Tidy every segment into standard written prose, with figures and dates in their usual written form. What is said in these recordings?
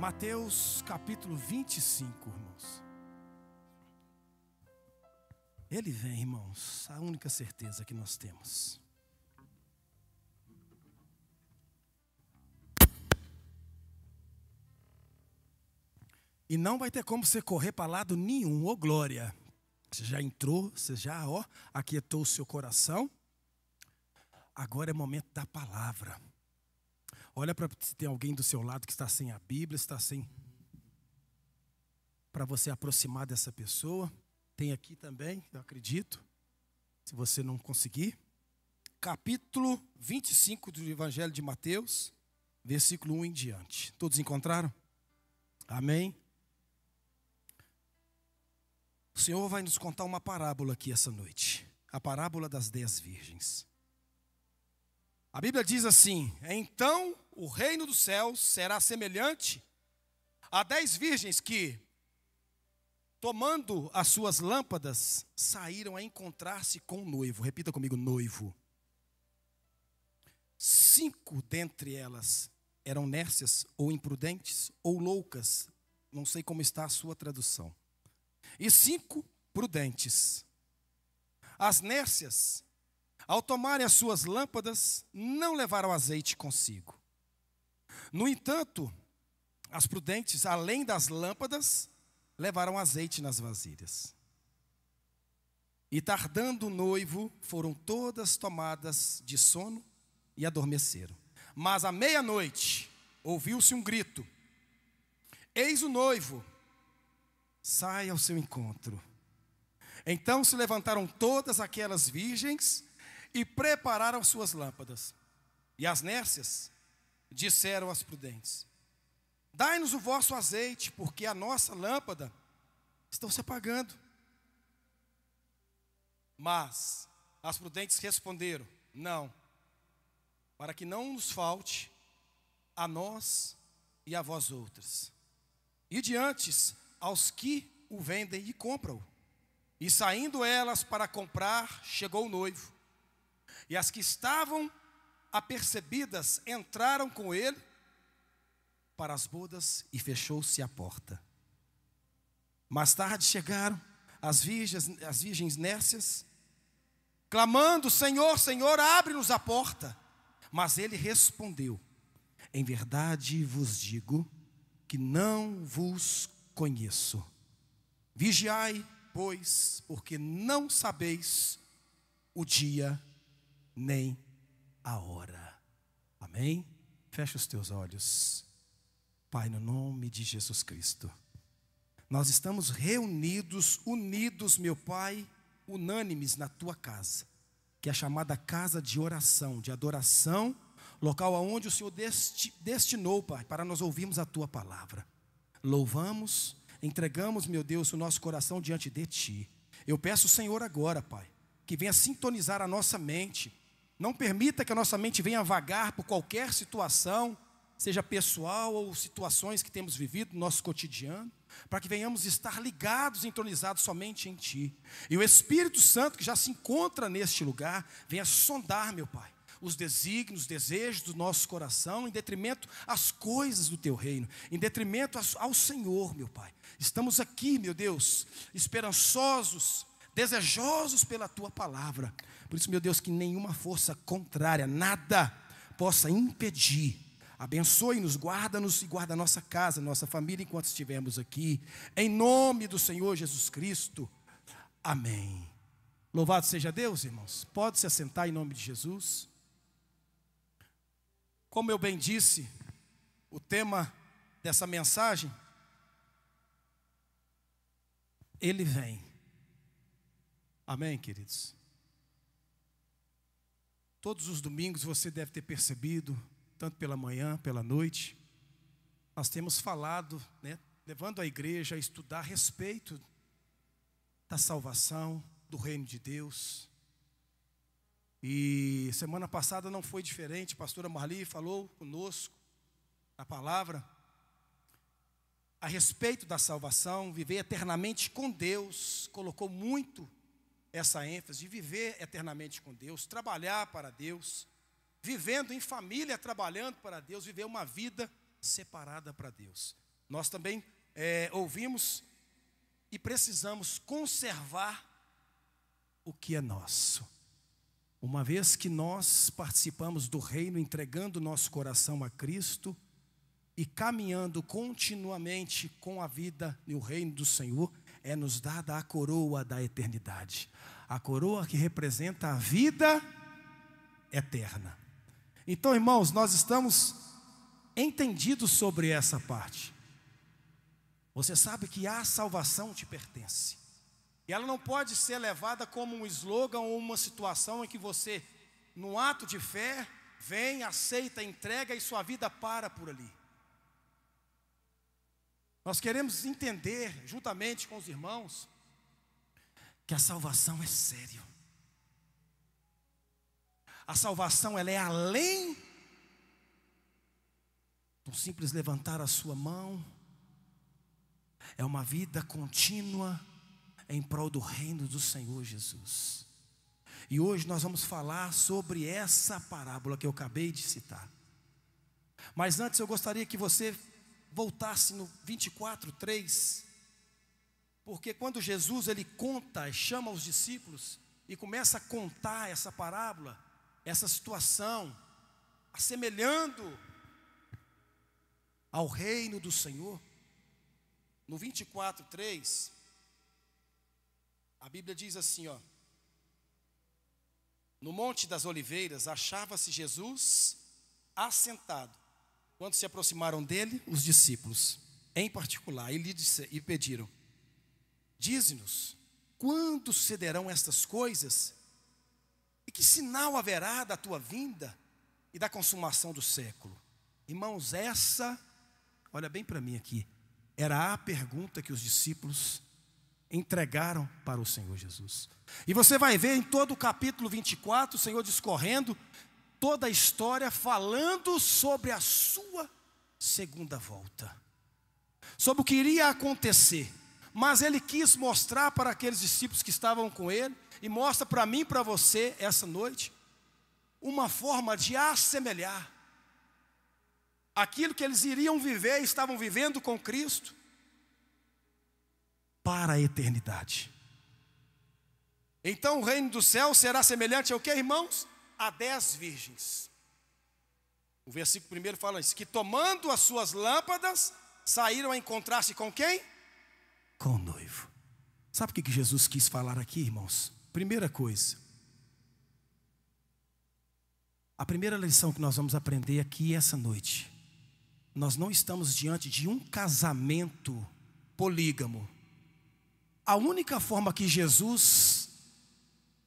Mateus capítulo 25, irmãos. Ele vem, irmãos, a única certeza que nós temos. E não vai ter como você correr para lado nenhum, ô glória. Você já entrou, você já, aquietou o seu coração. Agora é momento da palavra. Olha para se tem alguém do seu lado que está sem a Bíblia, está sem... Para você aproximar dessa pessoa. Tem aqui também, eu acredito. Se você não conseguir. Capítulo 25 do Evangelho de Mateus, versículo 1 em diante. Todos encontraram? Amém? O Senhor vai nos contar uma parábola aqui essa noite. A parábola das 10 virgens. A Bíblia diz assim: então o reino dos céus será semelhante a 10 virgens que, tomando as suas lâmpadas, saíram a encontrar-se com o noivo. Repita comigo, noivo. 5 dentre elas eram nércias, ou imprudentes, ou loucas. Não sei como está a sua tradução. E 5 prudentes. As nércias, ao tomarem as suas lâmpadas, não levaram azeite consigo. No entanto, as prudentes, além das lâmpadas, levaram azeite nas vasilhas. E tardando o noivo, foram todas tomadas de sono e adormeceram. Mas à meia-noite, ouviu-se um grito: eis o noivo, sai ao seu encontro. Então se levantaram todas aquelas virgens e prepararam suas lâmpadas. E as nércias disseram às prudentes: dai-nos o vosso azeite, porque a nossa lâmpada estão se apagando. Mas as prudentes responderam: não, para que não nos falte a nós e a vós outras. E diante aos que o vendem e compram-o. E saindo elas para comprar, chegou o noivo. E as que estavam apercebidas entraram com ele para as bodas e fechou-se a porta. Mais tarde chegaram as virgens nércias, clamando: Senhor, Senhor, abre-nos a porta. Mas ele respondeu: em verdade vos digo que não vos conheço. Vigiai, pois, porque não sabeis o dia nem a hora. Amém? Fecha os teus olhos. Pai, no nome de Jesus Cristo, nós estamos reunidos, unidos, meu Pai, unânimes na tua casa, que é a chamada casa de oração, de adoração, local aonde o Senhor destinou, Pai, para nós ouvirmos a tua palavra. Louvamos, entregamos, meu Deus, o nosso coração diante de ti. Eu peço, Senhor, agora, Pai, que venha sintonizar a nossa mente. Não permita que a nossa mente venha vagar por qualquer situação, seja pessoal ou situações que temos vivido no nosso cotidiano, para que venhamos estar ligados, entronizados somente em ti. E o Espírito Santo, que já se encontra neste lugar, venha sondar, meu Pai, os desígnios, os desejos do nosso coração, em detrimento às coisas do teu reino, em detrimento ao Senhor, meu Pai. Estamos aqui, meu Deus, esperançosos, desejosos pela tua palavra. Por isso, meu Deus, que nenhuma força contrária, nada possa impedir. Abençoe-nos, guarda-nos e guarda a nossa casa, nossa família, enquanto estivermos aqui. Em nome do Senhor Jesus Cristo. Amém. Louvado seja Deus, irmãos. Pode se assentar em nome de Jesus. Como eu bem disse, o tema dessa mensagem, ele vem. Amém, queridos? Todos os domingos você deve ter percebido, tanto pela manhã, pela noite, nós temos falado, levando a igreja a estudar a respeito da salvação, do reino de Deus. E semana passada não foi diferente, a pastora Marli falou conosco a palavra a respeito da salvação, viver eternamente com Deus, colocou muito essa ênfase de viver eternamente com Deus, trabalhar para Deus, vivendo em família, trabalhando para Deus, viver uma vida separada para Deus. nós também ouvimos e precisamos conservar o que é nosso. Uma vez que nós participamos do reino, entregando nosso coração a Cristo e caminhando continuamente com a vida no reino do Senhor, é nos dada a coroa da eternidade. A coroa que representa a vida eterna. Então, irmãos, nós estamos entendidos sobre essa parte. Você sabe que a salvação te pertence. E ela não pode ser levada como um slogan ou uma situação em que você, no ato de fé, vem, aceita, entrega e sua vida para por ali. Nós queremos entender, juntamente com os irmãos, que a salvação é sério. A salvação, ela é além do simples levantar a sua mão. É uma vida contínua em prol do reino do Senhor Jesus. E hoje nós vamos falar sobre essa parábola que eu acabei de citar. Mas antes eu gostaria que você voltasse no 24:3, porque quando Jesus ele conta, chama os discípulos e começa a contar essa parábola, essa situação, assemelhando ao reino do Senhor, no 24:3, a Bíblia diz assim, ó: no Monte das Oliveiras achava-se Jesus assentado. Quando se aproximaram dele, os discípulos, em particular, e pediram: dize-nos, quando sucederão estas coisas? E que sinal haverá da tua vinda e da consumação do século? Irmãos, essa, olha bem para mim aqui, era a pergunta que os discípulos entregaram para o Senhor Jesus. E você vai ver em todo o capítulo 24, o Senhor discorrendo toda a história, falando sobre a sua segunda volta, sobre o que iria acontecer. Mas ele quis mostrar para aqueles discípulos que estavam com ele, e mostra para mim e para você essa noite, uma forma de assemelhar aquilo que eles iriam viver e estavam vivendo com Cristo para a eternidade. Então o reino do céu será semelhante ao que, irmãos? A 10 virgens. O versículo 1 fala isso: que tomando as suas lâmpadas, saíram a encontrar-se com quem? Com o noivo. Sabe o que Jesus quis falar aqui, irmãos? Primeira coisa, a primeira lição que nós vamos aprender aqui essa noite: nós não estamos diante de um casamento polígamo. A única forma que Jesus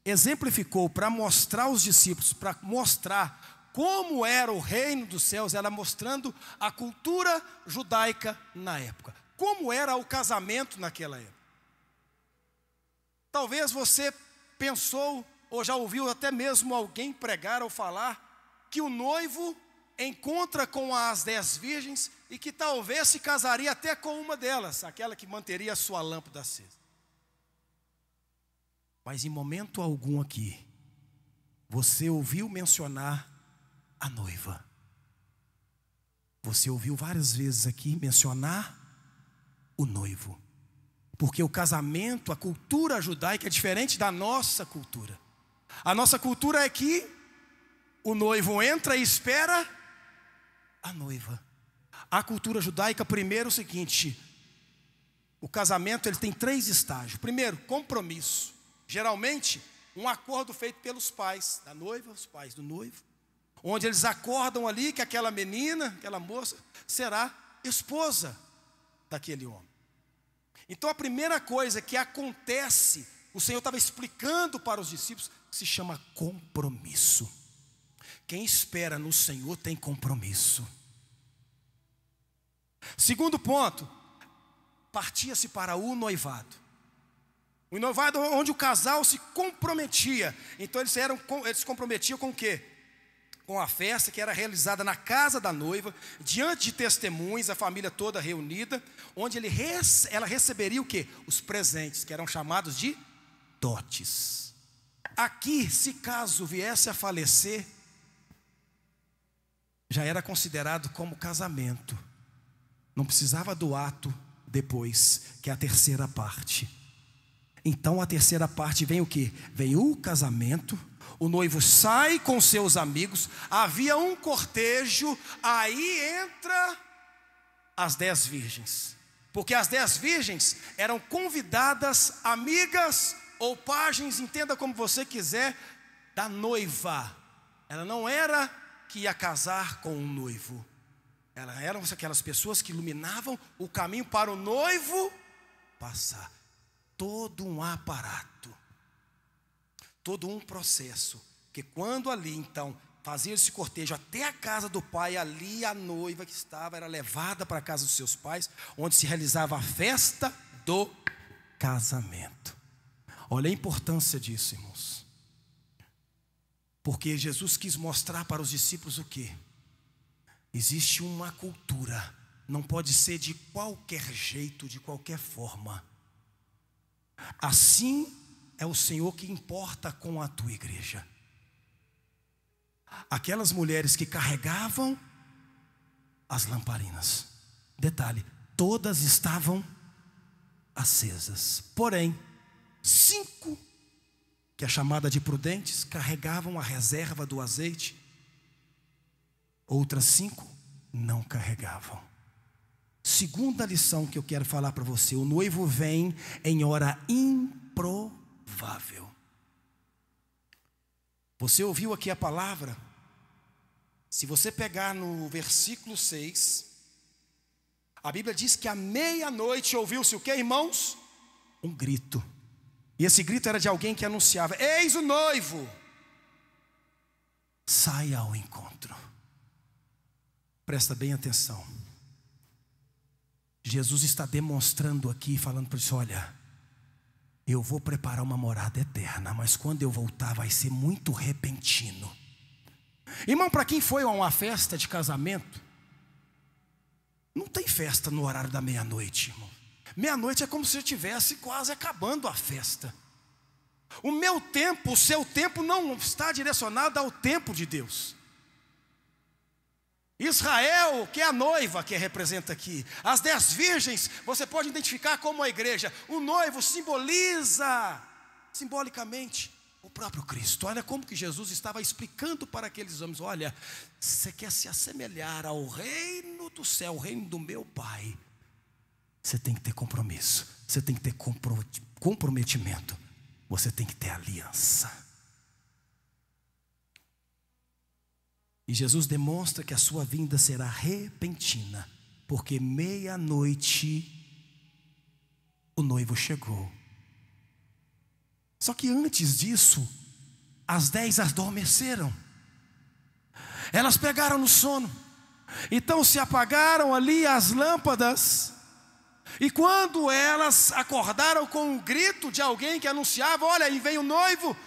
exemplificou para mostrar aos discípulos, para mostrar como era o reino dos céus, era mostrando a cultura judaica na época, como era o casamento naquela época. Talvez você pensou, ou já ouviu até mesmo alguém pregar ou falar, que o noivo encontra com as 10 virgens e que talvez se casaria até com uma delas, aquela que manteria a sua lâmpada acesa. Mas em momento algum aqui, você ouviu mencionar a noiva. Você ouviu várias vezes aqui mencionar o noivo. Porque o casamento, a cultura judaica é diferente da nossa cultura. A nossa cultura é que o noivo entra e espera a noiva. A cultura judaica, primeiro, é o seguinte: o casamento ele tem 3 estágios. Primeiro, compromisso. Geralmente, um acordo feito pelos pais da noiva, os pais do noivo, onde eles acordam ali que aquela menina, aquela moça, será esposa daquele homem. Então a primeira coisa que acontece, o Senhor estava explicando para os discípulos, se chama compromisso. Quem espera no Senhor tem compromisso. Segundo ponto, partia-se para o noivado. O noivado onde o casal se comprometia. Então eles se comprometiam com o quê? Com a festa que era realizada na casa da noiva, diante de testemunhas, a família toda reunida, onde ela receberia o quê? Os presentes, que eram chamados de dotes. Aqui, se caso viesse a falecer, já era considerado como casamento. Não precisava do ato depois, que é a terceira parte. Então a terceira parte vem o quê? Vem o casamento. O noivo sai com seus amigos. Havia um cortejo. Aí entra as 10 virgens. Porque as 10 virgens eram convidadas, amigas ou pajens, entenda como você quiser, da noiva. Ela não era que ia casar com o noivo. Elas eram aquelas pessoas que iluminavam o caminho para o noivo passar. Todo um aparato, todo um processo. Que quando ali então fazia esse cortejo até a casa do pai, ali a noiva que estava era levada para a casa dos seus pais, onde se realizava a festa do casamento. Olha a importância disso, irmãos. Porque Jesus quis mostrar para os discípulos o quê? Existe uma cultura, não pode ser de qualquer jeito, de qualquer forma. Assim é o Senhor que importa com a tua igreja. Aquelas mulheres que carregavam as lamparinas, detalhe, todas estavam acesas. Porém, 5, que é chamada de prudentes, carregavam a reserva do azeite. Outras 5 não carregavam. Segunda lição que eu quero falar para você: o noivo vem em hora improvável. Você ouviu aqui a palavra? Se você pegar no versículo 6, a Bíblia diz que à meia-noite ouviu-se o que, irmãos? Um grito. E esse grito era de alguém que anunciava: eis o noivo, saia ao encontro. Presta bem atenção. Jesus está demonstrando aqui, falando para isso: olha, eu vou preparar uma morada eterna, mas quando eu voltar vai ser muito repentino. Irmão, para quem foi a uma festa de casamento, não tem festa no horário da meia-noite, irmão. Meia-noite é como se estivesse quase acabando a festa. O meu tempo, o seu tempo não está direcionado ao tempo de Deus. Israel, que é a noiva que representa aqui, as 10 virgens, você pode identificar como a igreja. O noivo simboliza, simbolicamente, o próprio Cristo. Olha como que Jesus estava explicando para aqueles homens: olha, você quer se assemelhar ao reino do céu, o reino do meu Pai, você tem que ter compromisso, você tem que ter comprometimento, você tem que ter aliança. E Jesus demonstra que a sua vinda será repentina, porque meia-noite o noivo chegou. Só que antes disso, as 10 adormeceram. Elas pegaram no sono. Então se apagaram ali as lâmpadas. E quando elas acordaram com um grito de alguém que anunciava: olha, aí vem o noivo,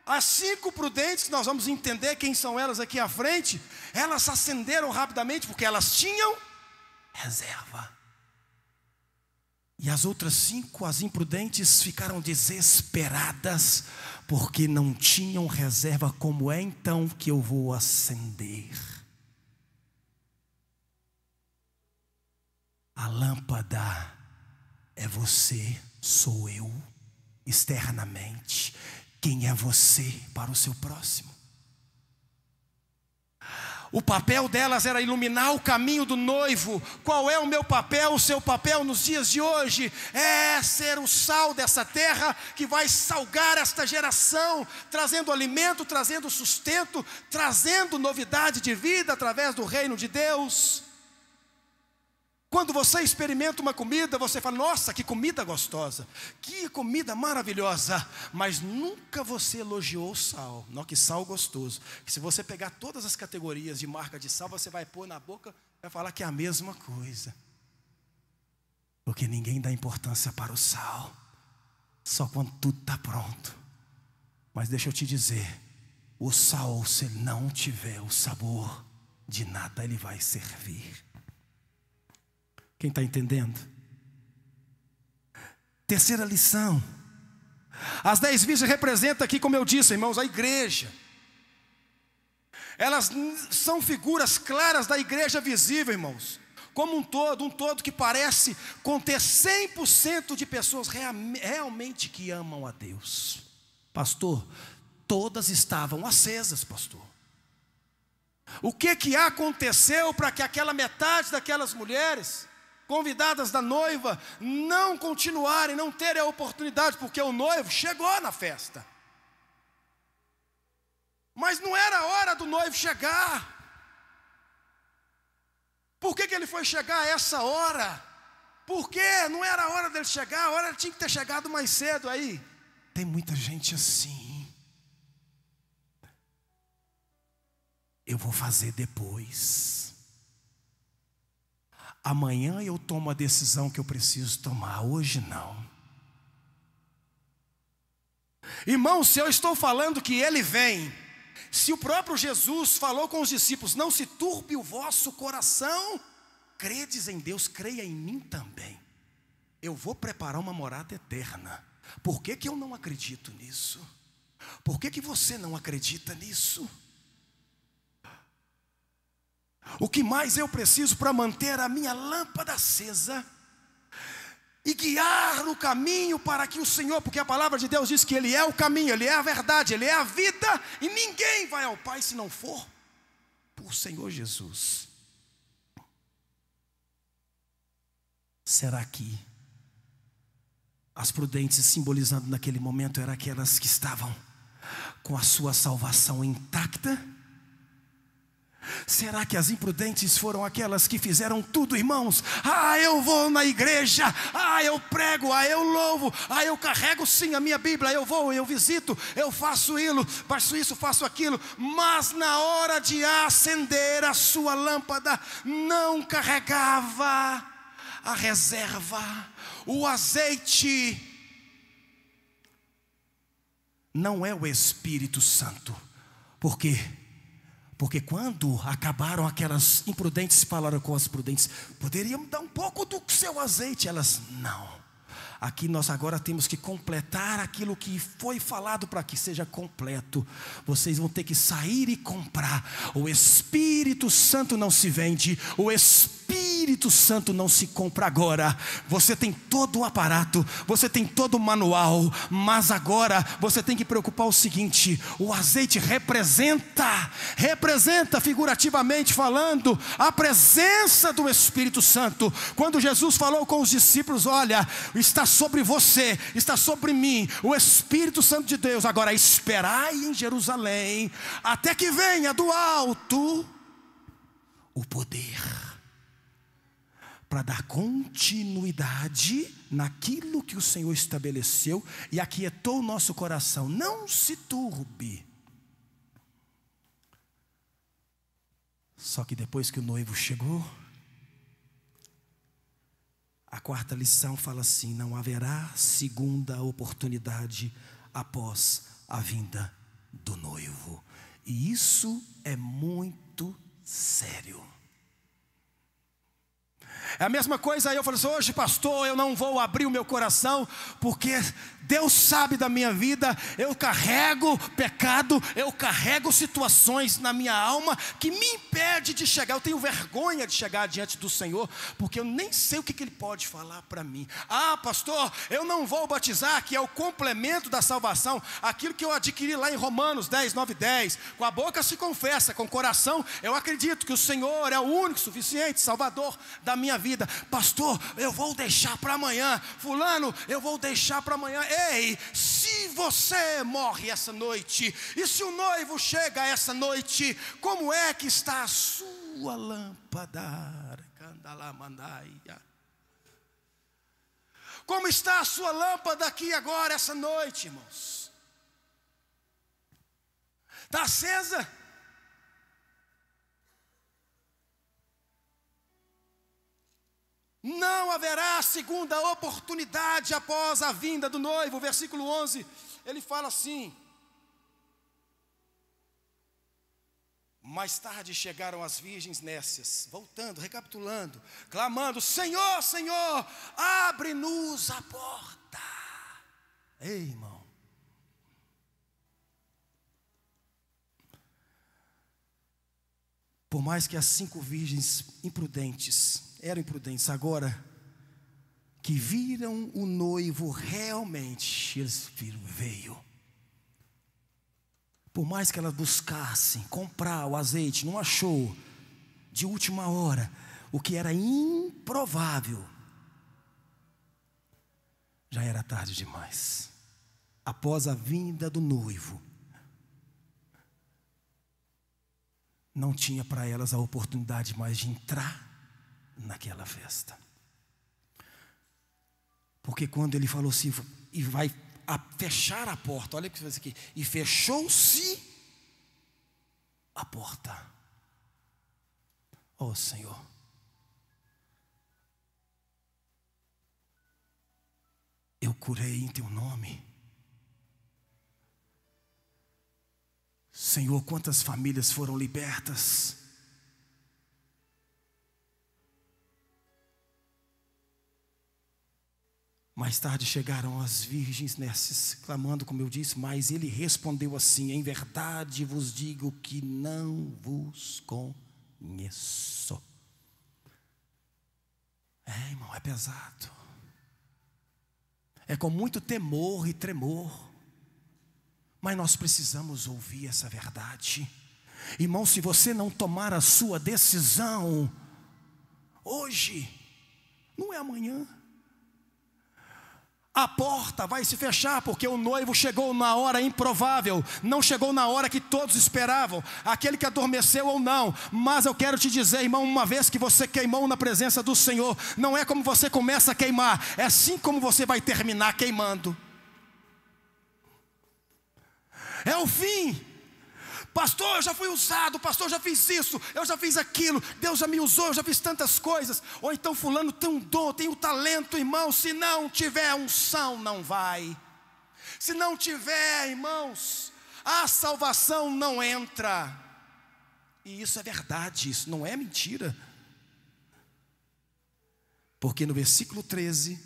as 5 prudentes, que nós vamos entender quem são elas aqui à frente, elas acenderam rapidamente, porque elas tinham reserva. E as outras 5, as imprudentes, ficaram desesperadas, porque não tinham reserva. Como é então que eu vou acender? A lâmpada é você, sou eu, externamente. Quem é você para o seu próximo? O papel delas era iluminar o caminho do noivo. Qual é o meu papel, o seu papel nos dias de hoje? É ser o sal dessa terra, que vai salgar esta geração, trazendo alimento, trazendo sustento, trazendo novidade de vida através do reino de Deus. Quando você experimenta uma comida, você fala: nossa, que comida gostosa, que comida maravilhosa. Mas nunca você elogiou o sal. Não, que sal gostoso. Que se você pegar todas as categorias de marca de sal, você vai pôr na boca, vai falar que é a mesma coisa. Porque ninguém dá importância para o sal, só quando tudo está pronto. Mas deixa eu te dizer, o sal, se não tiver o sabor, de nada ele vai servir. Quem está entendendo? Terceira lição: as 10 virgens representam aqui, como eu disse, irmãos, a igreja. Elas são figuras claras da igreja visível, irmãos. como um todo que parece conter 100% de pessoas realmente que amam a Deus. Pastor, todas estavam acesas, pastor. O que aconteceu para que aquela metade daquelas mulheres convidadas da noiva não continuarem, não terem a oportunidade, porque o noivo chegou na festa. Mas não era a hora do noivo chegar. Por que ele foi chegar a essa hora? Porque não era a hora dele chegar, a hora ele tinha que ter chegado mais cedo aí. Tem muita gente assim. Eu vou fazer depois. Amanhã eu tomo a decisão que eu preciso tomar, hoje não. Irmão, se eu estou falando que ele vem, se o próprio Jesus falou com os discípulos, não se turbe o vosso coração, credes em Deus, creia em mim também. Eu vou preparar uma morada eterna. Por que eu não acredito nisso? Por que você não acredita nisso? O que mais eu preciso para manter a minha lâmpada acesa e guiar no caminho para que o Senhor, porque a palavra de Deus diz que Ele é o caminho, Ele é a verdade, Ele é a vida, e ninguém vai ao Pai se não for por Senhor Jesus. Será que as prudentes, simbolizando naquele momento, eram aquelas que estavam com a sua salvação intacta? Será que as imprudentes foram aquelas que fizeram tudo, irmãos? Eu vou na igreja, eu prego, eu louvo, eu carrego sim a minha Bíblia, eu vou, eu visito, eu faço isso, faço aquilo, mas na hora de acender a sua lâmpada, não carregava a reserva, o azeite. Não é o Espírito Santo. Por quê? Porque quando acabaram aquelas imprudentes, falaram com as prudentes, poderíamos dar um pouco do seu azeite. Elas, não. Aqui nós agora temos que completar aquilo que foi falado para que seja completo. Vocês vão ter que sair e comprar. O Espírito Santo não se vende, o Espírito Santo não se compra agora. Você tem todo o aparato, você tem todo o manual, mas agora você tem que preocupar o seguinte: o azeite representa figurativamente falando, a presença do Espírito Santo. Quando Jesus falou com os discípulos, olha, está sobre você, está sobre mim, o Espírito Santo de Deus. Agora esperai em Jerusalém, até que venha do alto o poder, para dar continuidade naquilo que o Senhor estabeleceu e aquietou o nosso coração. Não se turbe. Só que depois que o noivo chegou, a quarta lição fala assim: não haverá segunda oportunidade após a vinda do noivo. E isso é muito sério. É a mesma coisa aí eu falo assim: hoje, pastor, eu não vou abrir o meu coração, porque Deus sabe da minha vida, eu carrego pecado, eu carrego situações na minha alma que me impede de chegar. Eu tenho vergonha de chegar diante do Senhor, porque eu nem sei o que Ele pode falar para mim. Pastor, eu não vou batizar, que é o complemento da salvação, aquilo que eu adquiri lá em Romanos 10, 9, 10. Com a boca se confessa, com o coração eu acredito que o Senhor é o único, suficiente Salvador da minha vida. Pastor, eu vou deixar para amanhã. Fulano, eu vou deixar para amanhã. Ei, se você morre essa noite, e se o noivo chega essa noite, como é que está a sua lâmpada? Como está a sua lâmpada aqui agora, essa noite, irmãos? Está acesa? Não haverá segunda oportunidade após a vinda do noivo. Versículo 11, ele fala assim: mais tarde chegaram as virgens nécias, voltando, recapitulando, clamando: Senhor, Senhor, abre-nos a porta. Ei, irmão, por mais que as 5 virgens imprudentes, eram imprudentes. Agora que viram o noivo realmente, eles viram, veio. Por mais que elas buscassem comprar o azeite, não achou. De última hora, o que era improvável, já era tarde demais. Após a vinda do noivo, não tinha para elas a oportunidade mais de entrar naquela festa. Porque quando ele falou assim, e vai fechar a porta, olha o que faz aqui, e fechou-se a porta. Oh Senhor, eu curei em teu nome. Senhor, quantas famílias foram libertas. Mais tarde chegaram as virgens nesses, clamando, como eu disse, mas ele respondeu assim: em verdade vos digo que não vos conheço. Irmão, é pesado. É com muito temor e tremor. Mas nós precisamos ouvir essa verdade. Irmão, se você não tomar a sua decisão hoje, não é amanhã. A porta vai se fechar, porque o noivo chegou na hora improvável, não chegou na hora que todos esperavam, aquele que adormeceu ou não. Mas eu quero te dizer, irmão, uma vez que você queimou na presença do Senhor, não é como você começa a queimar, é assim como você vai terminar queimando. É o fim. Pastor, eu já fui usado, pastor, eu já fiz isso, eu já fiz aquilo, Deus já me usou, eu já fiz tantas coisas. Ou então fulano tem um dom, tem um talento, irmão. Se não tiver unção, não vai. Se não tiver, irmãos, a salvação não entra. E isso é verdade, isso não é mentira. Porque no versículo 13,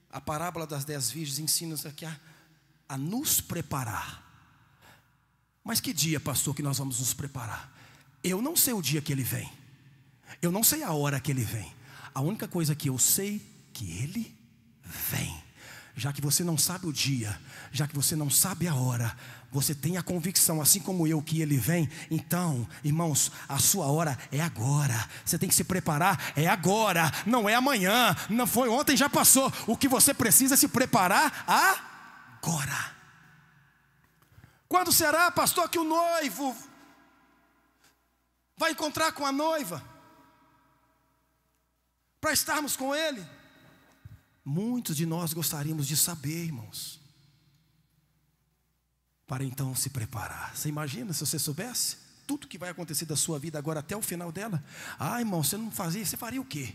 a parábola das 10 virgens ensina-nos aqui a nos preparar. Mas que dia, pastor, que nós vamos nos preparar? Eu não sei o dia que ele vem. Eu não sei a hora que ele vem. A única coisa que eu sei é que ele vem. Já que você não sabe o dia, já que você não sabe a hora, você tem a convicção, assim como eu, que ele vem. Então, irmãos, a sua hora é agora. Você tem que se preparar, é agora, não é amanhã. Não foi ontem, já passou. O que você precisa é se preparar agora. Quando será, pastor, que o noivo vai encontrar com a noiva? Para estarmos com ele? Muitos de nós gostaríamos de saber, irmãos. Para então se preparar. Você imagina se você soubesse tudo que vai acontecer da sua vida agora até o final dela? Irmão, você não fazia, você faria o quê?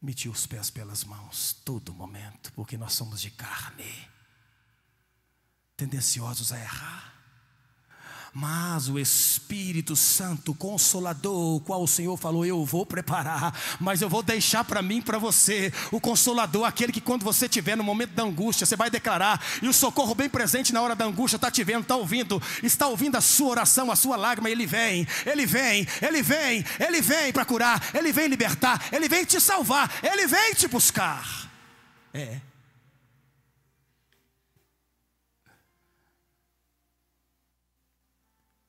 Metia os pés pelas mãos todo momento, porque nós somos de carne, tendenciosos a errar. Mas o Espírito Santo, Consolador, o qual o Senhor falou, eu vou preparar, mas eu vou deixar para mim e para você, o Consolador, aquele que quando você estiver no momento da angústia, você vai declarar, e o socorro bem presente na hora da angústia, está te vendo, está ouvindo a sua oração, a sua lágrima. Ele vem para curar, Ele vem libertar, Ele vem te salvar, Ele vem te buscar.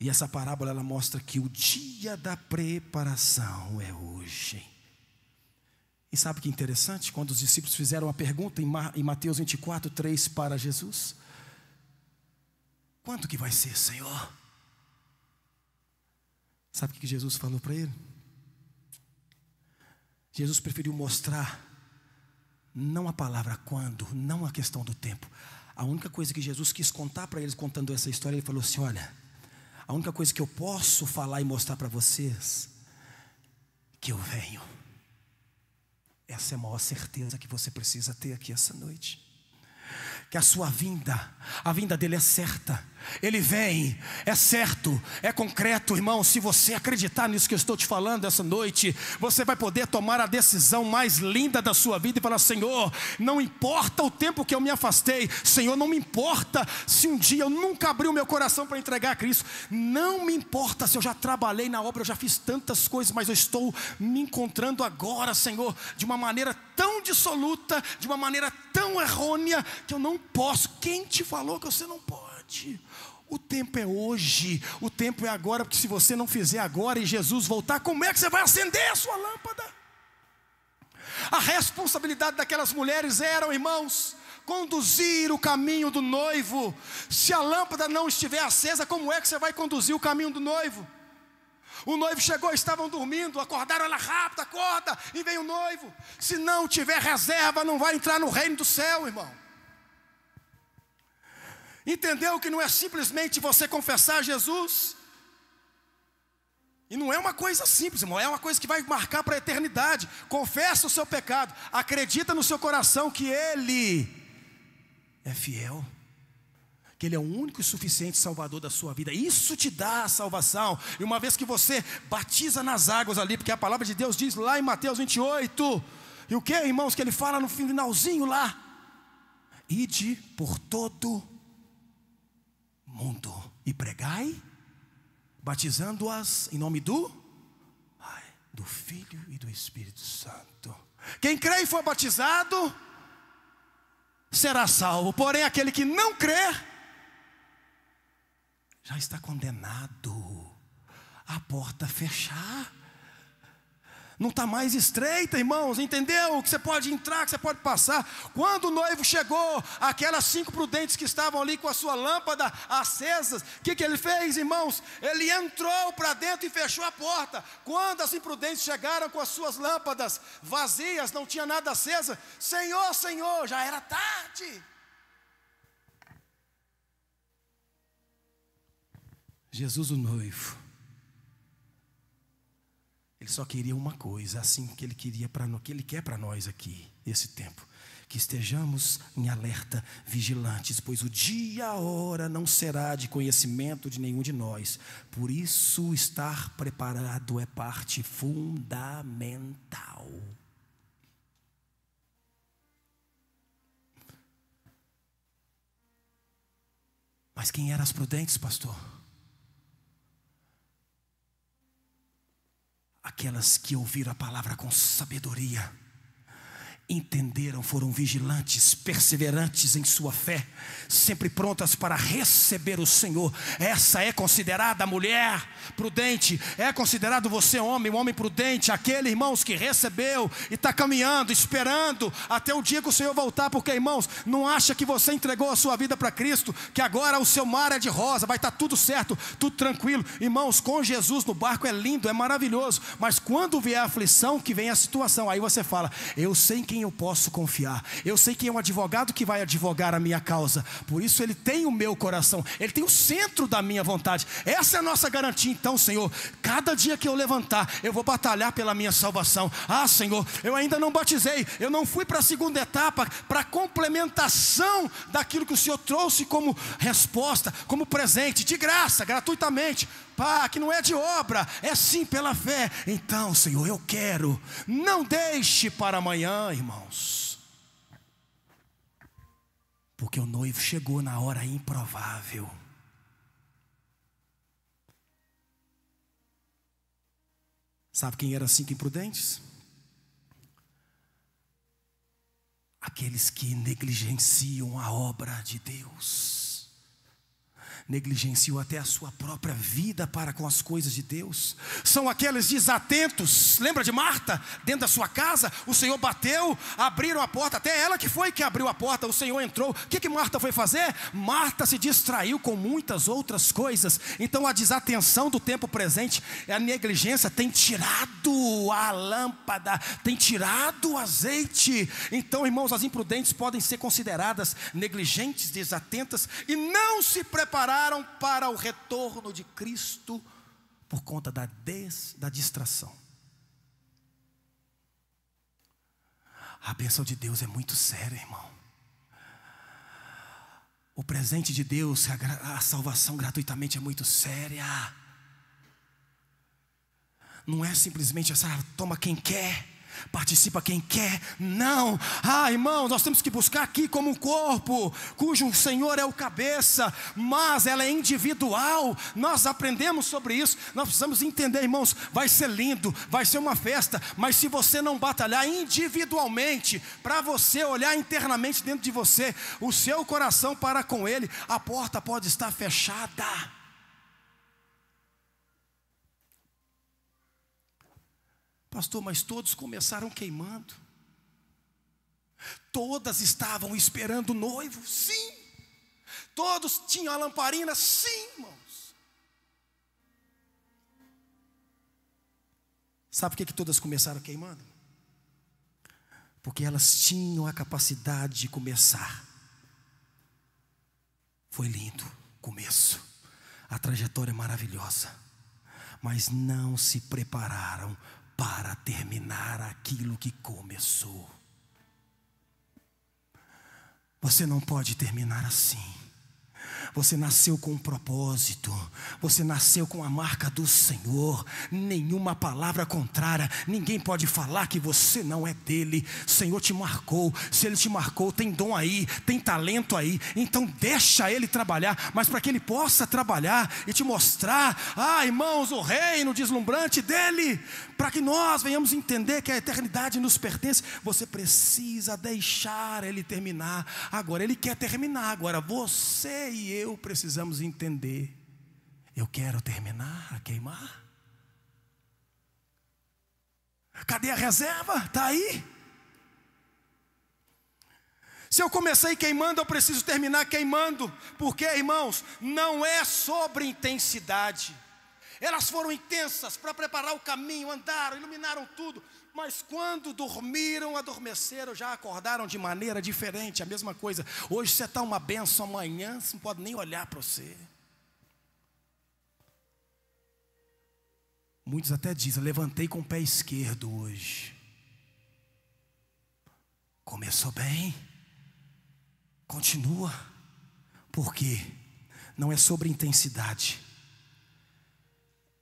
E essa parábola, ela mostra que o dia da preparação é hoje. E sabe o que é interessante? Quando os discípulos fizeram a pergunta em Mateus 24, 3 para Jesus: quando que vai ser, Senhor? Sabe o que Jesus falou para ele? Jesus preferiu mostrar não a palavra quando, não a questão do tempo. A única coisa que Jesus quis contar para eles, contando essa história, ele falou assim: olha, a única coisa que eu posso falar e mostrar para vocês, que eu venho. Essa é a maior certeza que você precisa ter aqui essa noite. que a vinda dele é certa. Ele vem, é certo, é concreto, irmão. Se você acreditar nisso que eu estou te falando essa noite, você vai poder tomar a decisão mais linda da sua vida e falar: Senhor, não importa o tempo que eu me afastei, Senhor, não me importa se um dia eu nunca abri o meu coração para entregar a Cristo, não me importa se eu já trabalhei na obra, eu já fiz tantas coisas, mas eu estou me encontrando agora, Senhor, de uma maneira tão dissoluta, de uma maneira tão errônea, que eu não posso. Quem te falou que você não pode? O tempo é hoje, o tempo é agora, porque se você não fizer agora e Jesus voltar, como é que você vai acender a sua lâmpada? A responsabilidade daquelas mulheres era, irmãos, conduzir o caminho do noivo. Se a lâmpada não estiver acesa, como é que você vai conduzir o caminho do noivo? O noivo chegou, estavam dormindo, acordaram ela rápido, acorda, e vem o noivo. Se não tiver reserva, não vai entrar no reino do céu, irmão. Entendeu que não é simplesmente você confessar Jesus? E não é uma coisa simples, irmão, é uma coisa que vai marcar para a eternidade. Confessa o seu pecado, acredita no seu coração que Ele é fiel, que Ele é o único e suficiente Salvador da sua vida. Isso te dá a salvação. E uma vez que você batiza nas águas ali, porque a palavra de Deus diz lá em Mateus 28, e o que, irmãos, que Ele fala no finalzinho lá? Ide por todo mundo e pregai, batizando-as em nome do Filho e do Espírito Santo. Quem crê e for batizado será salvo, porém aquele que não crê já está condenado. A porta fechar, não está mais estreita, irmãos, entendeu? Que você pode entrar, que você pode passar. Quando o noivo chegou, aquelas 5 prudentes que estavam ali com a sua lâmpada acesas, o que ele fez, irmãos? Ele entrou para dentro e fechou a porta. Quando as imprudentes chegaram com as suas lâmpadas vazias, não tinha nada acesa, Senhor, Senhor, já era tarde. Jesus, o noivo, Ele só queria uma coisa, assim que Ele queria que Ele quer para nós aqui, nesse tempo: que estejamos em alerta, vigilantes, pois o dia e a hora não será de conhecimento de nenhum de nós. Por isso, estar preparado é parte fundamental. Mas quem eram as prudentes, pastor? Aquelas que ouviram a palavra com sabedoria, entenderam, foram vigilantes, perseverantes em sua fé, sempre prontas para receber o Senhor. Essa é considerada a mulher prudente. É considerado você homem, um homem prudente, aquele, irmãos, que recebeu e está caminhando, esperando até o dia que o Senhor voltar. Porque, irmãos, não acha que você entregou a sua vida para Cristo, que agora o seu mar é de rosa, vai estar tudo certo, tudo tranquilo. Irmãos, com Jesus no barco é lindo, é maravilhoso, mas quando vier a aflição, que vem a situação, aí você fala: eu sei em quem eu posso confiar, eu sei quem é um advogado que vai advogar a minha causa, por isso Ele tem o meu coração, Ele tem o centro da minha vontade. Essa é a nossa garantia. Então, Senhor, cada dia que eu levantar, eu vou batalhar pela minha salvação. Ah, Senhor, eu ainda não batizei, eu não fui para a segunda etapa, para a complementação daquilo que o Senhor trouxe como resposta, como presente, de graça, gratuitamente. Pá, que não é de obra, é sim pela fé. Então, Senhor, eu quero. Não deixe para amanhã, irmãos, porque o noivo chegou na hora improvável. Sabe quem eram 5 imprudentes? Aqueles que negligenciam a obra de Deus, negligenciou até a sua própria vida para com as coisas de Deus. São aqueles desatentos. Lembra de Marta? Dentro da sua casa, o Senhor bateu, abriram a porta, até ela que foi que abriu a porta, o Senhor entrou. O que Marta foi fazer? Marta se distraiu com muitas outras coisas. Então a desatenção do tempo presente, a negligência tem tirado a lâmpada, tem tirado o azeite. Então, irmãos, as imprudentes podem ser consideradas negligentes, desatentas, e não se prepararam para o retorno de Cristo por conta da distração. A bênção de Deus é muito séria, irmão. O presente de Deus, a salvação gratuitamente é muito séria. Não é simplesmente essa, toma quem quer, participa quem quer. Não, irmãos, nós temos que buscar aqui como um corpo, cujo Senhor é o cabeça, mas ela é individual. Nós aprendemos sobre isso. Nós precisamos entender, irmãos, vai ser lindo, vai ser uma festa, mas se você não batalhar individualmente, para você olhar internamente dentro de você, o seu coração para com Ele, a porta pode estar fechada. Pastor, mas todos começaram queimando. Todas estavam esperando o noivo, sim. Todos tinham a lamparina, sim, irmãos. Sabe por que todas começaram queimando? Porque elas tinham a capacidade de começar. Foi lindo o começo, a trajetória é maravilhosa, mas não se prepararam para terminar aquilo que começou. Você não pode terminar assim. Você nasceu com um propósito, você nasceu com a marca do Senhor. Nenhuma palavra contrária, ninguém pode falar que você não é dele. O Senhor te marcou, se Ele te marcou, tem dom aí, tem talento aí. Então deixa Ele trabalhar, mas para que Ele possa trabalhar e te mostrar, irmãos, o reino deslumbrante dele, para que nós venhamos entender que a eternidade nos pertence, você precisa deixar Ele terminar. Agora Ele quer terminar, agora você e eu precisamos entender. Eu quero terminar a queimar. Cadê a reserva? Está aí. Se eu comecei queimando, eu preciso terminar queimando. Porque, irmãos, não é sobre intensidade. Elas foram intensas para preparar o caminho, andaram, iluminaram tudo. Mas quando dormiram, adormeceram, já acordaram de maneira diferente. A mesma coisa, hoje você está uma bênção, amanhã você não pode nem olhar para você. Muitos até dizem, levantei com o pé esquerdo hoje. Começou bem, continua. Por quê? Não é sobre intensidade,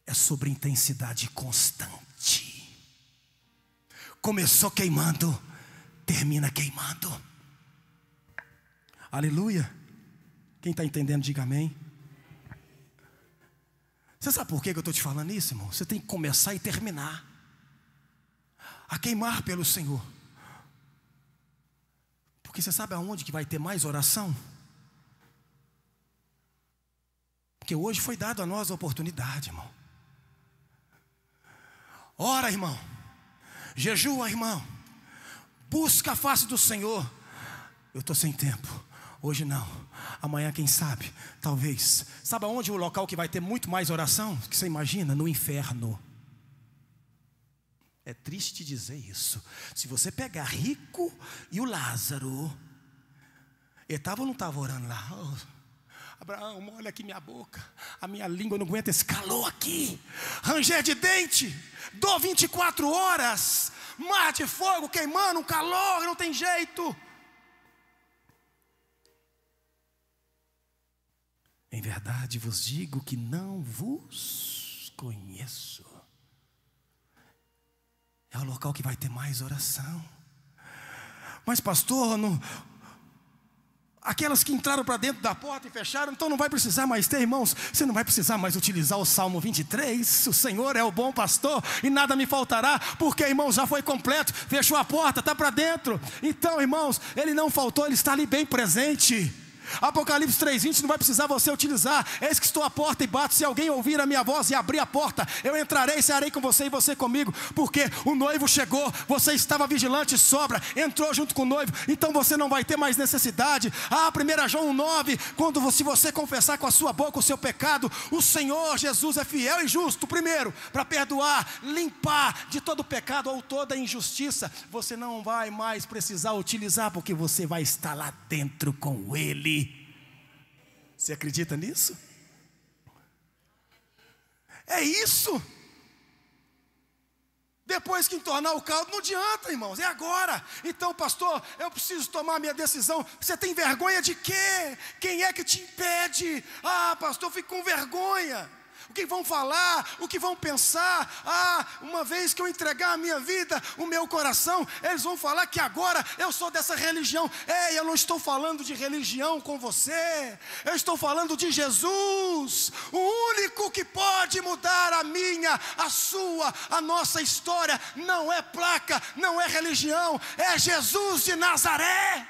é sobre intensidade constante. Começou queimando, termina queimando. Aleluia. Quem está entendendo, diga amém. Você sabe por que eu estou te falando isso, irmão? Você tem que começar e terminar a queimar pelo Senhor. Porque você sabe aonde que vai ter mais oração? Porque hoje foi dado a nós a oportunidade, irmão. Ora, irmão. Jejua, irmão. Busca a face do Senhor. Eu estou sem tempo. Hoje não. Amanhã quem sabe, talvez. Sabe aonde o local que vai ter muito mais oração? Que você imagina? No inferno. É triste dizer isso. Se você pegar rico e o Lázaro, ele estava ou não estava orando lá? Abraão, molha aqui minha boca, a minha língua não aguenta esse calor aqui. Ranger de dente, dou 24 horas, mar de fogo queimando, um calor, não tem jeito. Em verdade vos digo que não vos conheço. É o local que vai ter mais oração. Mas pastor, não... aquelas que entraram para dentro da porta e fecharam, então não vai precisar mais ter, irmãos. Você não vai precisar mais utilizar o Salmo 23. O Senhor é o bom pastor e nada me faltará. Porque, irmãos, já foi completo. Fechou a porta, está para dentro. Então, irmãos, Ele não faltou, Ele está ali bem presente. Apocalipse 3:20 não vai precisar você utilizar. Eis que estou à porta e bato. Se alguém ouvir a minha voz e abrir a porta, eu entrarei e cearei com você e você comigo. Porque o noivo chegou, você estava vigilante e sobra, entrou junto com o noivo. Então você não vai ter mais necessidade. 1 João 9, se você confessar com a sua boca o seu pecado, o Senhor Jesus é fiel e justo, primeiro, para perdoar, limpar de todo pecado ou toda injustiça. Você não vai mais precisar utilizar, porque você vai estar lá dentro com Ele. Você acredita nisso? É isso. Depois que entornar o caldo, não adianta, irmãos, é agora. Então, pastor, eu preciso tomar a minha decisão. Você tem vergonha de quê? Quem é que te impede? Ah, pastor, eu fico com vergonha. O que vão falar, o que vão pensar. Ah, uma vez que eu entregar a minha vida, o meu coração, eles vão falar que agora eu sou dessa religião. Ei, eu não estou falando de religião com você, eu estou falando de Jesus, o único que pode mudar a minha, a sua, a nossa história. Não é placa, não é religião, é Jesus de Nazaré.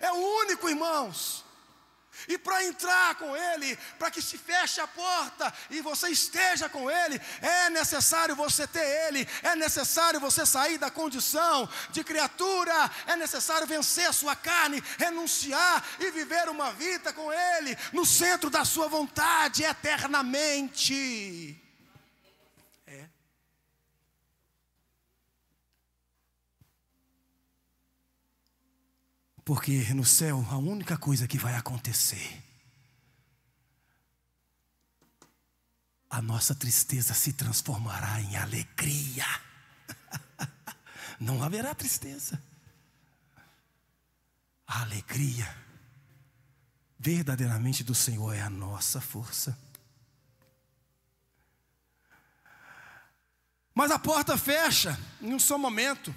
É o único, irmãos. E para entrar com Ele, para que se feche a porta e você esteja com Ele, é necessário você ter Ele, é necessário você sair da condição de criatura, é necessário vencer a sua carne, renunciar e viver uma vida com Ele, no centro da sua vontade, eternamente. Porque no céu a única coisa que vai acontecer, a nossa tristeza se transformará em alegria. Não haverá tristeza. A alegria verdadeiramente do Senhor é a nossa força. Mas a porta fecha em um só momento.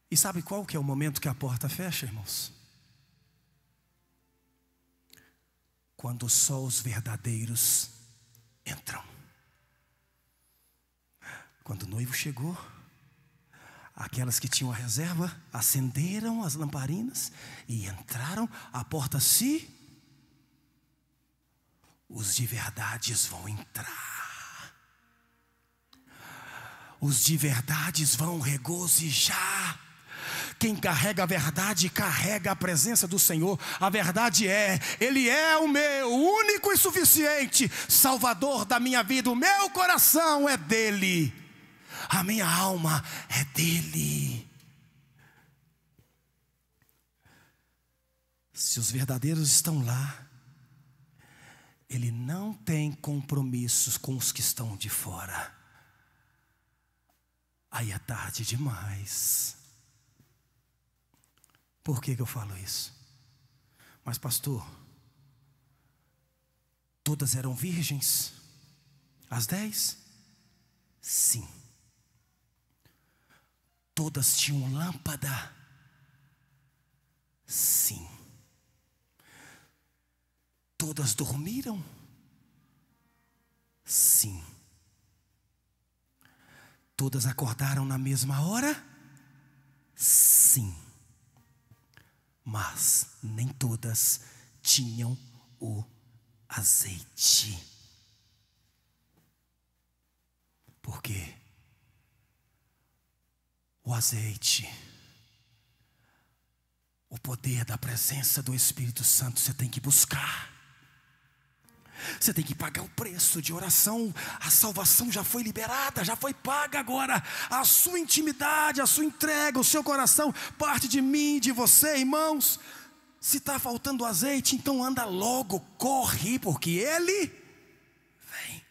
E sabe qual que é o momento que a porta fecha, irmãos? Quando só os verdadeiros entram. Quando o noivo chegou, aquelas que tinham a reserva acenderam as lamparinas e entraram, a porta os de verdades vão entrar. Os de verdades vão regozijar. Quem carrega a verdade, carrega a presença do Senhor. A verdade é, Ele é o meu único e suficiente Salvador da minha vida. O meu coração é dEle, a minha alma é dEle. Se os verdadeiros estão lá, Ele não tem compromissos com os que estão de fora. Aí é tarde demais. Por que eu falo isso? Mas pastor, todas eram virgens? As 10? Sim. Todas tinham lâmpada? Sim. Todas dormiram? Sim. Todas acordaram na mesma hora? Sim. Mas nem todas tinham o azeite. Por quê? O azeite, o poder da presença do Espírito Santo, você tem que buscar. Você tem que pagar o preço de oração. A salvação já foi liberada, já foi paga agora. A sua intimidade, a sua entrega, o seu coração parte de mim, de você, irmãos. Se está faltando azeite, então anda logo, corre, porque Ele vem.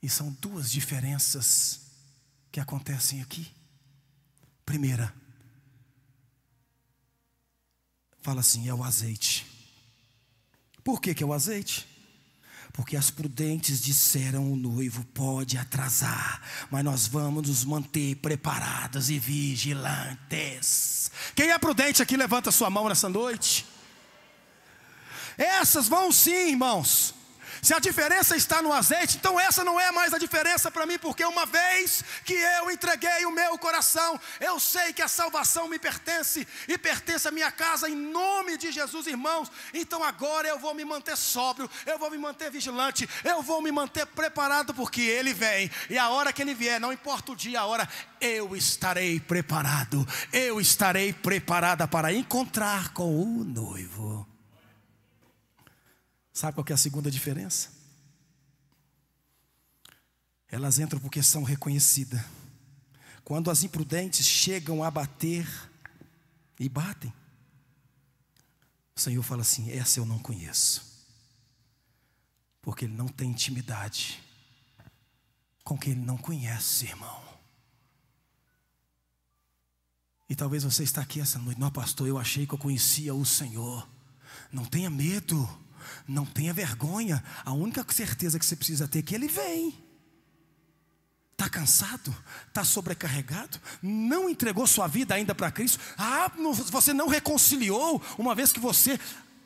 E são duas diferenças que acontecem aqui. Primeira, fala assim, é o azeite. Por que é o azeite? Porque as prudentes disseram: o noivo pode atrasar, mas nós vamos nos manter preparadas e vigilantes. Quem é prudente aqui, levanta sua mão nessa noite. Essas vão sim, irmãos. Se a diferença está no azeite, então essa não é mais a diferença para mim, porque uma vez que eu entreguei o meu coração, eu sei que a salvação me pertence e pertence à minha casa, em nome de Jesus, irmãos. Então agora eu vou me manter sóbrio, eu vou me manter vigilante, eu vou me manter preparado, porque Ele vem, e a hora que Ele vier, não importa o dia, a hora, eu estarei preparado, eu estarei preparada para encontrar com o noivo. Sabe qual que é a segunda diferença? Elas entram porque são reconhecidas. Quando as imprudentes chegam a bater e batem, o Senhor fala assim: essa eu não conheço, porque ele não tem intimidade com quem ele não conhece, irmão. E talvez você está aqui essa noite: não, pastor, eu achei que eu conhecia o Senhor. Não tenha medo, não tenha vergonha. A única certeza que você precisa ter é que Ele vem. Está cansado? Está sobrecarregado? Não entregou sua vida ainda para Cristo? Você não reconciliou, uma vez que você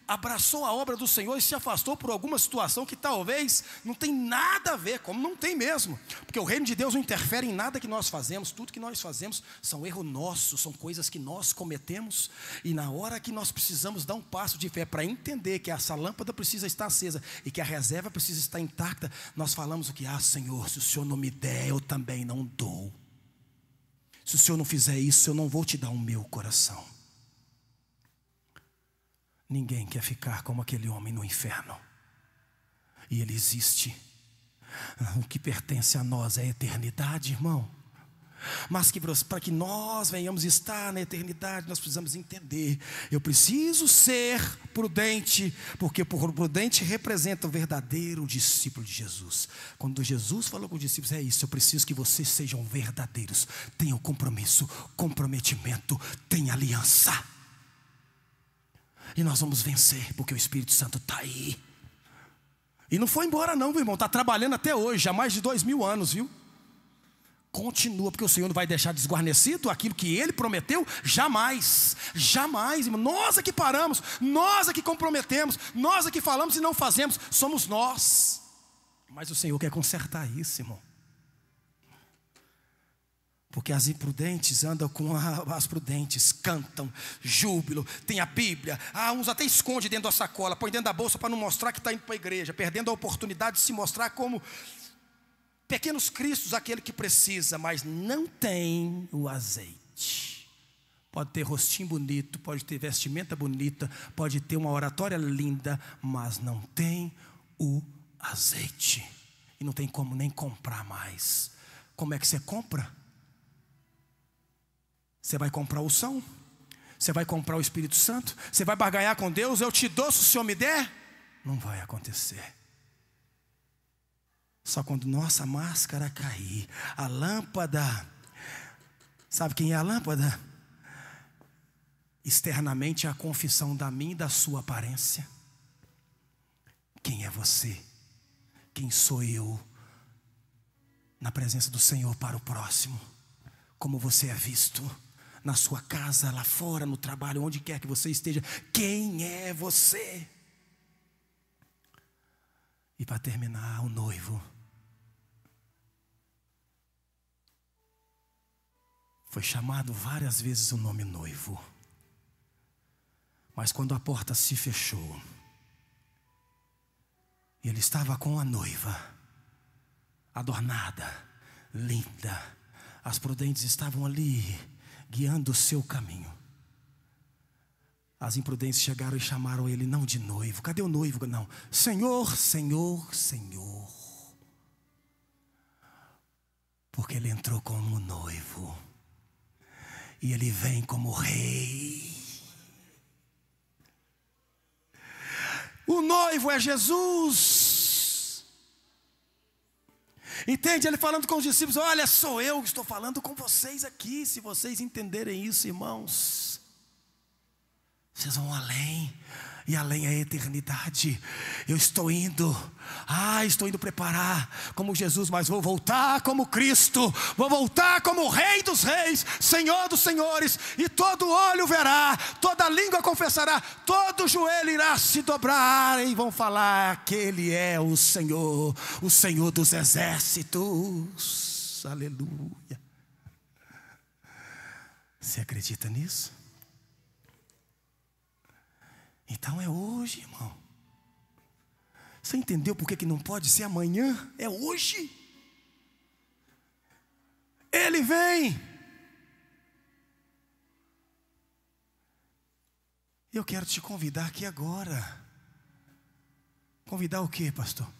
abraçou a obra do Senhor e se afastou por alguma situação que talvez não tem nada a ver, como não tem mesmo, porque o reino de Deus não interfere em nada que nós fazemos. Tudo que nós fazemos são erro nosso, são coisas que nós cometemos, e na hora que nós precisamos dar um passo de fé para entender que essa lâmpada precisa estar acesa e que a reserva precisa estar intacta, nós falamos o que? Senhor, se o Senhor não me der, eu também não dou. Se o Senhor não fizer isso, eu não vou te dar o meu coração. Ninguém quer ficar como aquele homem no inferno. E ele existe. O que pertence a nós é a eternidade, irmão. Mas para que nós venhamos estar na eternidade, nós precisamos entender: eu preciso ser prudente, porque prudente representa o verdadeiro discípulo de Jesus. Quando Jesus falou com os discípulos, é isso: eu preciso que vocês sejam verdadeiros, tenham compromisso, comprometimento, tenham aliança. E nós vamos vencer, porque o Espírito Santo está aí. E não foi embora não, meu irmão. Está trabalhando até hoje, há mais de 2000 anos, viu? Continua, porque o Senhor não vai deixar desguarnecido aquilo que Ele prometeu. Jamais, jamais, irmão. Nós é que paramos, nós é que comprometemos, nós é que falamos e não fazemos. Somos nós. Mas o Senhor quer consertar isso, irmão. Porque as imprudentes andam com as prudentes, cantam, júbilo, tem a Bíblia. Uns até esconde dentro da sacola, põe dentro da bolsa para não mostrar que está indo para a igreja, perdendo a oportunidade de se mostrar como pequenos cristos, aquele que precisa, mas não tem o azeite. Pode ter rostinho bonito, pode ter vestimenta bonita, pode ter uma oratória linda, mas não tem o azeite. E não tem como nem comprar mais. Como é que você compra? Você vai comprar o unção? Você vai comprar o Espírito Santo? Você vai barganhar com Deus? Eu te dou se o Senhor me der? Não vai acontecer. Só quando nossa máscara cair, a lâmpada, sabe quem é a lâmpada? Externamente é a confissão da minha e da sua aparência. Quem é você? Quem sou eu? Na presença do Senhor para o próximo. Como você é visto na sua casa, lá fora, no trabalho, onde quer que você esteja. Quem é você? E para terminar, o noivo foi chamado várias vezes o nome noivo. Mas quando a porta se fechou e ele estava com a noiva, adornada, linda, as prudentes estavam ali guiando o seu caminho. As imprudentes chegaram e chamaram ele não de noivo. Cadê o noivo? Não. Senhor, Senhor, Senhor. Porque ele entrou como noivo. E ele vem como rei. O noivo é Jesus. Entende? Ele falando com os discípulos: olha, sou eu que estou falando com vocês aqui. Se vocês entenderem isso, irmãos, vocês vão além. E além é a eternidade. Eu estou indo preparar como Jesus, mas vou voltar como Cristo. Vou voltar como Rei dos Reis, Senhor dos Senhores. E todo olho verá, toda língua confessará, todo joelho irá se dobrar e vão falar que Ele é o Senhor dos exércitos. Aleluia. Você acredita nisso? Então é hoje, irmão. Você entendeu por que não pode ser amanhã? É hoje. Ele vem. Eu quero te convidar aqui agora. Convidar o quê, pastor?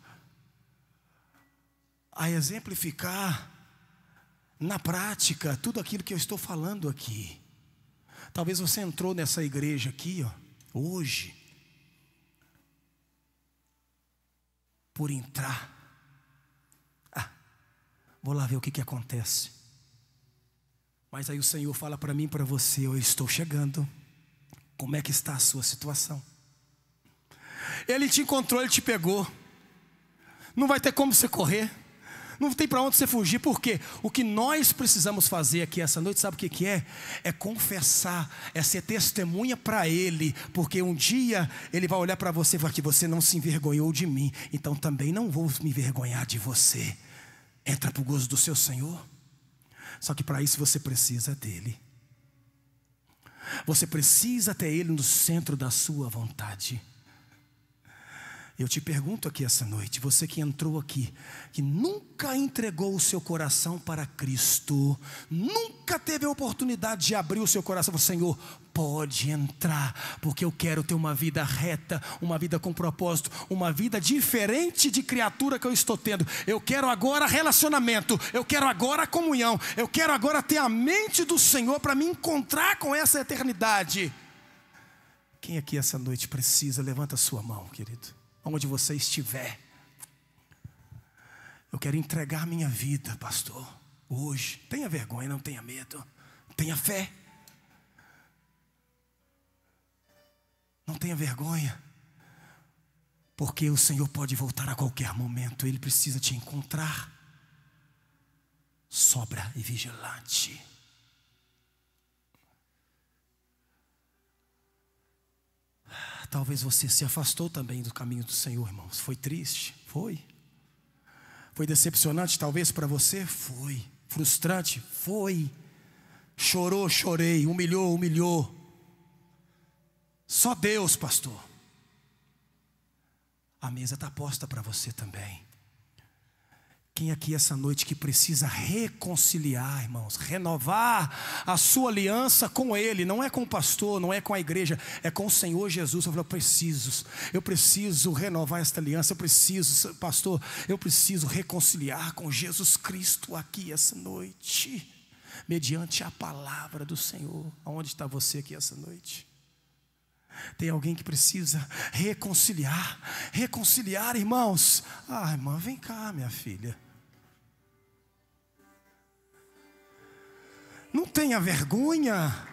A exemplificar na prática tudo aquilo que eu estou falando aqui. Talvez você entrou nessa igreja aqui, hoje, por entrar. Vou lá ver o que acontece. Mas aí o Senhor fala para mim e para você: eu estou chegando. Como é que está a sua situação? Ele te encontrou, Ele te pegou. Não vai ter como você correr. Não tem para onde você fugir. Por quê? O que nós precisamos fazer aqui essa noite, sabe o que é? É confessar, é ser testemunha para Ele. Porque um dia Ele vai olhar para você e falar que você não se envergonhou de mim, então também não vou me envergonhar de você. Entra para o gozo do seu Senhor. Só que para isso você precisa dEle. Você precisa ter Ele no centro da sua vontade. Eu te pergunto aqui essa noite, você que entrou aqui, que nunca entregou o seu coração para Cristo, nunca teve a oportunidade de abrir o seu coração, Senhor, pode entrar, porque eu quero ter uma vida reta, uma vida com propósito, uma vida diferente de criatura que eu estou tendo. Eu quero agora relacionamento, eu quero agora comunhão, eu quero agora ter a mente do Senhor para me encontrar com essa eternidade. Quem aqui essa noite precisa? Levanta a sua mão, querido. Onde você estiver. Eu quero entregar minha vida, pastor, hoje. Tenha vergonha, não tenha medo. Tenha fé. Não tenha vergonha. Porque o Senhor pode voltar a qualquer momento. Ele precisa te encontrar. Sobra e vigilante. Talvez você se afastou também do caminho do Senhor, irmãos. Foi triste? Foi. Foi decepcionante talvez para você? Foi. Frustrante? Foi. Chorou, chorei. Humilhou, humilhou. Só Deus, pastor. A mesa está posta para você também. Quem aqui essa noite que precisa reconciliar, irmãos, renovar a sua aliança com Ele, não é com o pastor, não é com a igreja, é com o Senhor Jesus. Eu falo, eu preciso renovar esta aliança, pastor, eu preciso reconciliar com Jesus Cristo aqui essa noite, mediante a palavra do Senhor. Aonde está você aqui essa noite? Tem alguém que precisa reconciliar, irmãos. Irmã, vem cá, minha filha. Não tenha vergonha.